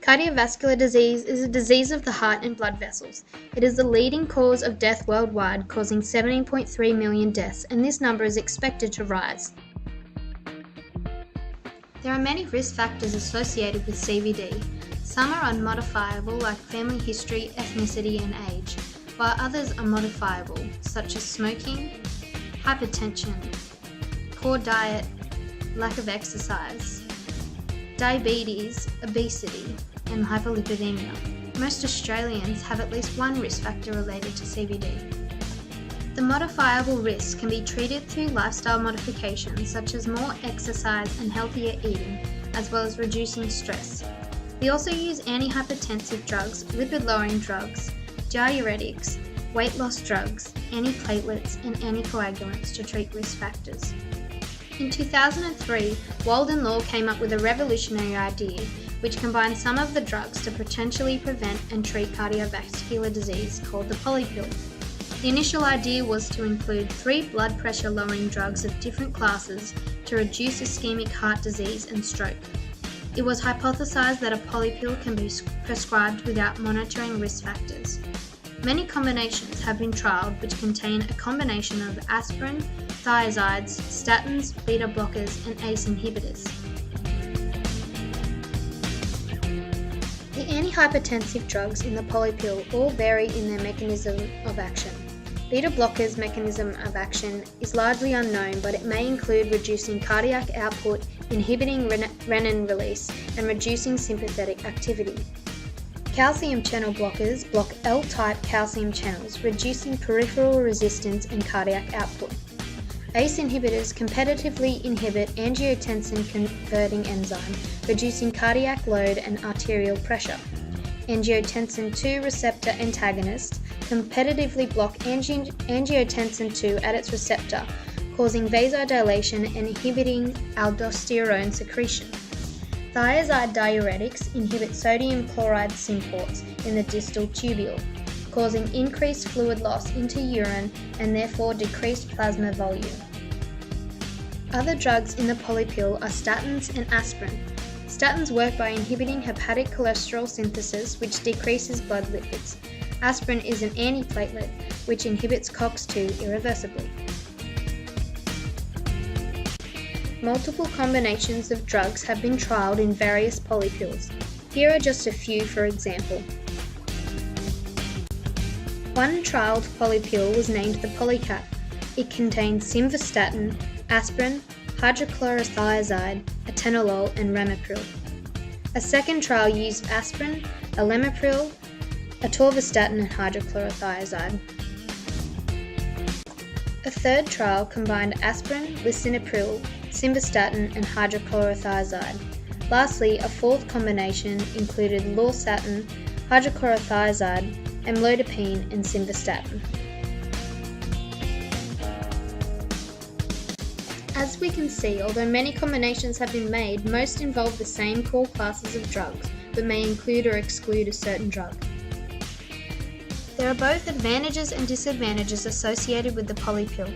Cardiovascular disease is a disease of the heart and blood vessels. It is the leading cause of death worldwide, causing 17.3 million deaths, and this number is expected to rise. There are many risk factors associated with CVD. Some are unmodifiable, like family history, ethnicity, and age, while others are modifiable, such as smoking, hypertension, poor diet, lack of exercise, diabetes, obesity, and hyperlipidemia. Most Australians have at least one risk factor related to CVD. The modifiable risks can be treated through lifestyle modifications such as more exercise and healthier eating, as well as reducing stress. We also use antihypertensive drugs, lipid-lowering drugs, diuretics, weight loss drugs, antiplatelets, and anticoagulants to treat risk factors. In 2003, Walden Law came up with a revolutionary idea which combined some of the drugs to potentially prevent and treat cardiovascular disease called the polypill. The initial idea was to include 3 blood pressure lowering drugs of different classes to reduce ischemic heart disease and stroke. It was hypothesized that a polypill can be prescribed without monitoring risk factors. Many combinations have been trialled which contain a combination of aspirin, thiazides, statins, beta blockers, and ACE inhibitors. The antihypertensive drugs in the polypill all vary in their mechanism of action. Beta blockers' mechanism of action is largely unknown, but it may include reducing cardiac output, inhibiting renin release, and reducing sympathetic activity. Calcium channel blockers block L-type calcium channels, reducing peripheral resistance and cardiac output. ACE inhibitors competitively inhibit angiotensin-converting enzyme, reducing cardiac load and arterial pressure. Angiotensin II receptor antagonists competitively block angiotensin II at its receptor, causing vasodilation and inhibiting aldosterone secretion. Thiazide diuretics inhibit sodium chloride symports in the distal tubule, causing increased fluid loss into urine and therefore decreased plasma volume. Other drugs in the polypill are statins and aspirin. Statins work by inhibiting hepatic cholesterol synthesis, which decreases blood lipids. Aspirin is an antiplatelet, which inhibits COX-2 irreversibly. Multiple combinations of drugs have been trialled in various polypills. Here are just a few for example. One trialled polypill was named the Polycat. It contained simvastatin, aspirin, hydrochlorothiazide, atenolol, and ramipril. A second trial used aspirin, elamopril, atorvastatin, and hydrochlorothiazide. A third trial combined aspirin, lisinopril, simvastatin, and hydrochlorothiazide. Lastly, a fourth combination included lorcatin, hydrochlorothiazide, amlodipine, and simvastatin. As we can see, although many combinations have been made, most involve the same core classes of drugs, but may include or exclude a certain drug. There are both advantages and disadvantages associated with the polypill.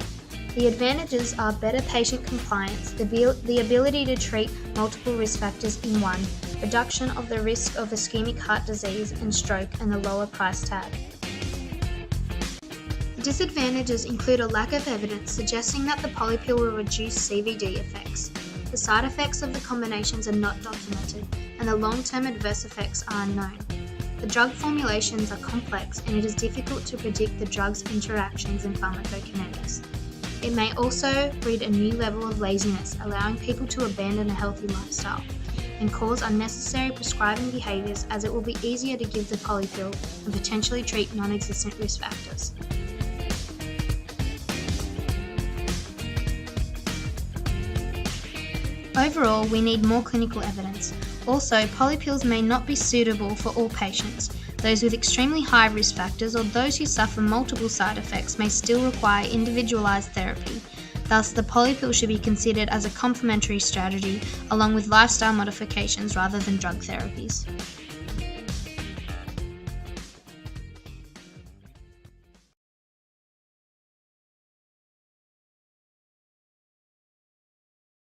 The advantages are better patient compliance, the ability to treat multiple risk factors in one, reduction of the risk of ischemic heart disease and stroke, and the lower price tag. The disadvantages include a lack of evidence suggesting that the polypill will reduce CVD effects. The side effects of the combinations are not documented, and the long-term adverse effects are unknown. The drug formulations are complex, and it is difficult to predict the drug's interactions and pharmacokinetics. It may also breed a new level of laziness, allowing people to abandon a healthy lifestyle, and cause unnecessary prescribing behaviours, as it will be easier to give the polypill and potentially treat non-existent risk factors. Overall, we need more clinical evidence. Also, polypills may not be suitable for all patients. Those with extremely high risk factors or those who suffer multiple side effects may still require individualized therapy. Thus, the polypill should be considered as a complementary strategy along with lifestyle modifications rather than drug therapies.